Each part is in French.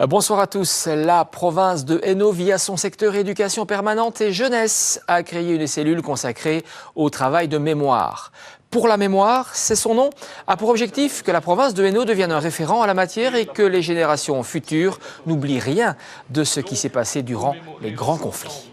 Bonsoir à tous. La province de Hainaut, via son secteur éducation permanente et jeunesse, a créé une cellule consacrée au travail de mémoire. Pour la mémoire, c'est son nom, a pour objectif que la province de Hainaut devienne un référent en la matière et que les générations futures n'oublient rien de ce qui s'est passé durant les grands conflits.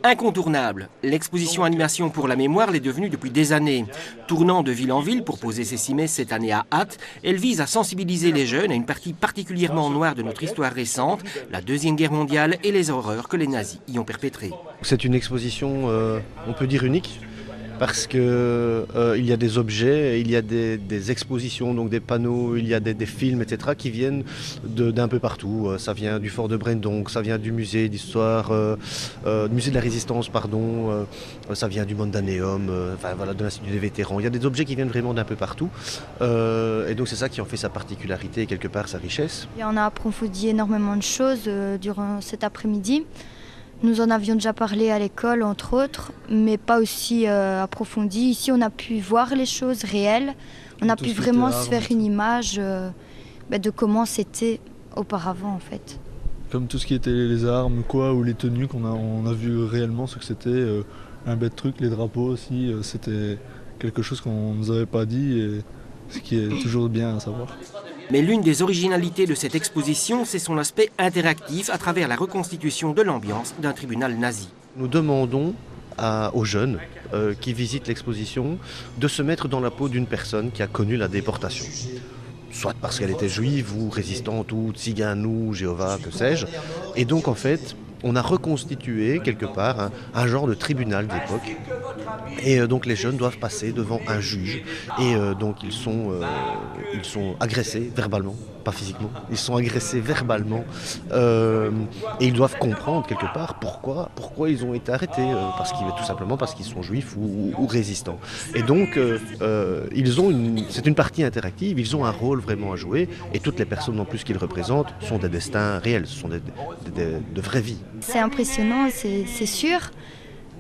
Incontournable, l'exposition Animation pour la mémoire l'est devenue depuis des années. Tournant de ville en ville pour poser ses 6 mai cette année à Ath, elle vise à sensibiliser les jeunes à une partie particulièrement noire de notre histoire récente, la Deuxième Guerre mondiale et les horreurs que les nazis y ont perpétrées. C'est une exposition, on peut dire unique, parce qu'il y a des objets, il y a des expositions, donc des panneaux, il y a des films, etc. qui viennent d'un peu partout. Ça vient du fort de Brendonck, ça vient du musée d'histoire, musée de la Résistance, pardon, ça vient du Mondanéum, enfin voilà, de l'Institut des vétérans. Il y a des objets qui viennent vraiment d'un peu partout. Et donc c'est ça qui en fait sa particularité et quelque part sa richesse. Et on a approfondi énormément de choses durant cet après-midi. Nous en avions déjà parlé à l'école, entre autres, mais pas aussi approfondi. Ici, on a pu voir les choses réelles. On a pu vraiment se faire une image de comment c'était auparavant, en fait. Comme tout ce qui était les armes, quoi, ou les tenues on a vu réellement ce que c'était. Un bête truc, les drapeaux aussi, c'était quelque chose qu'on ne nous avait pas dit, et ce qui est toujours bien à savoir. Mais l'une des originalités de cette exposition, c'est son aspect interactif à travers la reconstitution de l'ambiance d'un tribunal nazi. Nous demandons aux jeunes qui visitent l'exposition de se mettre dans la peau d'une personne qui a connu la déportation. Soit parce qu'elle était juive ou résistante ou tzigane ou Jéhovah, que sais-je. Et donc en fait, on a reconstitué quelque part un genre de tribunal d'époque. Et donc les jeunes doivent passer devant un juge. Et donc ils sont agressés verbalement, pas physiquement. Ils sont agressés verbalement. Et ils doivent comprendre quelque part pourquoi ils ont été arrêtés. Tout simplement parce qu'ils sont juifs ou résistants. Et donc c'est une partie interactive, ils ont un rôle vraiment à jouer. Et toutes les personnes en plus qu'ils représentent sont des destins réels, ce sont de vraies vies. C'est impressionnant, c'est sûr.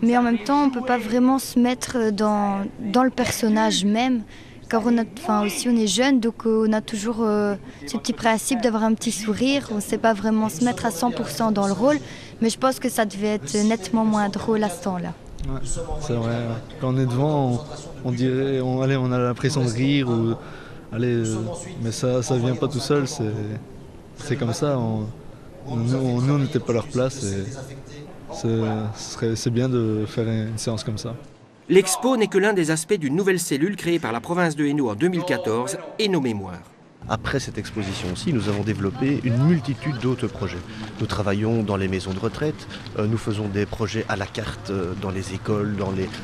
Mais en même temps, on ne peut pas vraiment se mettre dans le personnage même. Car on est jeune, donc on a toujours ce petit principe d'avoir un petit sourire. On ne sait pas vraiment se mettre à 100% dans le rôle. Mais je pense que ça devait être nettement moins drôle à ce temps-là. Ouais, c'est vrai. Quand on est devant, on dirait, on a l'impression de rire. Mais ça ne vient pas tout seul. C'est comme ça. Nous, on n'était pas à leur place. C'est bien de faire une séance comme ça. L'expo n'est que l'un des aspects d'une nouvelle cellule créée par la province de Hainaut en 2014, Hainaut Mémoire. Après cette exposition-ci, nous avons développé une multitude d'autres projets. Nous travaillons dans les maisons de retraite, nous faisons des projets à la carte dans les écoles,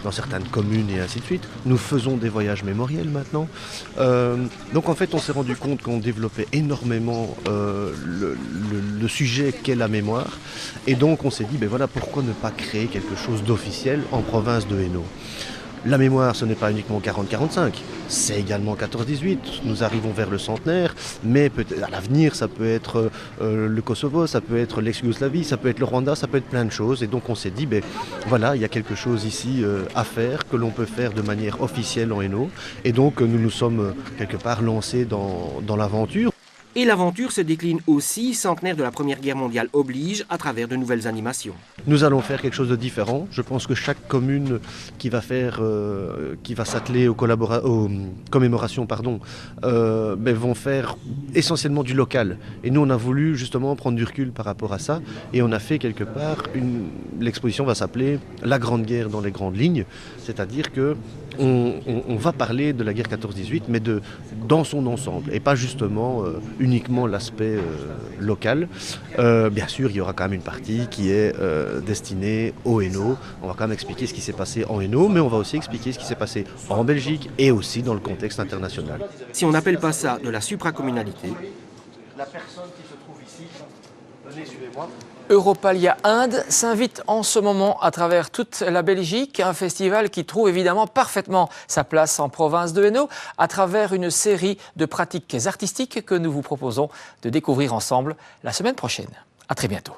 dans certaines communes et ainsi de suite. Nous faisons des voyages mémoriels maintenant. Donc en fait, on s'est rendu compte qu'on développait énormément le sujet qu'est la mémoire. Et donc on s'est dit, pourquoi ne pas créer quelque chose d'officiel en province de Hainaut ? La mémoire, ce n'est pas uniquement 40-45, c'est également 14-18. Nous arrivons vers le centenaire, mais à l'avenir, ça peut être le Kosovo, ça peut être l'ex-Yougoslavie, ça peut être le Rwanda, ça peut être plein de choses. Et donc on s'est dit, il y a quelque chose ici à faire, que l'on peut faire de manière officielle en Hainaut. Et donc nous nous sommes quelque part lancés dans l'aventure. Et l'aventure se décline aussi, centenaire de la Première Guerre mondiale oblige, à travers de nouvelles animations. Nous allons faire quelque chose de différent. Je pense que chaque commune qui va s'atteler aux commémorations, vont faire essentiellement du local. Et nous, on a voulu justement prendre du recul par rapport à ça. Et on a fait quelque part, l'exposition va s'appeler « La Grande Guerre dans les grandes lignes ». C'est-à-dire que on va parler de la guerre 14-18, mais dans son ensemble, et pas justement uniquement l'aspect local. Bien sûr, il y aura quand même une partie qui est destinée au Hainaut. On va quand même expliquer ce qui s'est passé en Hainaut, mais on va aussi expliquer ce qui s'est passé en Belgique et aussi dans le contexte international. Si on n'appelle pas ça de la supracommunalité, la personne qui se trouve ici, venez, suivez-moi. Europalia Inde s'invite en ce moment à travers toute la Belgique, un festival qui trouve évidemment parfaitement sa place en province de Hainaut à travers une série de pratiques artistiques que nous vous proposons de découvrir ensemble la semaine prochaine. À très bientôt.